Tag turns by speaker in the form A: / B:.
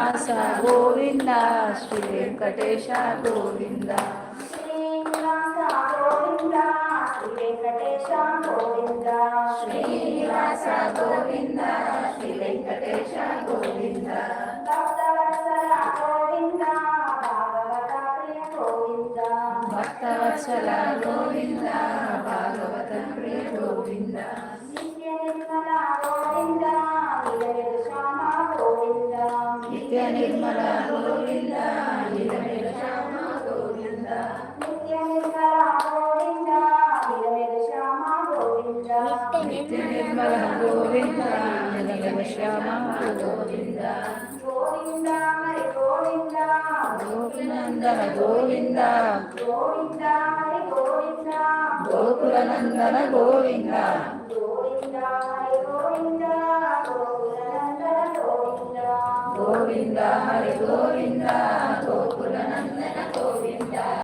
A: Srinivasa Govinda Shri Venkatesha Govinda
B: Srinivasa Govinda Shri Venkatesha Govinda
A: Srinivasa Govinda Shri Venkatesha Govinda
B: Bhaktavatsala Govinda Bhagavata Priya Govinda
A: Bhaktavatsala Govinda Bhagavata Priya Govinda
B: Nithya Nirmala Govinda నిలయదు Shyama Govinda
A: Nithya Nirmala Govinda నిలయదు Shyama Govinda
B: Nithya Nirmala Govinda నిలయదు Shyama Govinda
A: Nithya Nirmala Govinda నిలయదు Shyama Govinda
B: Govinda Hari Govinda
A: గోకులందన Govinda
B: Govinda Hari Govinda
A: గోకులనందన Govinda
B: Govinda Hari Govinda గోకులనందన Govinda
A: Govinda Hari Govinda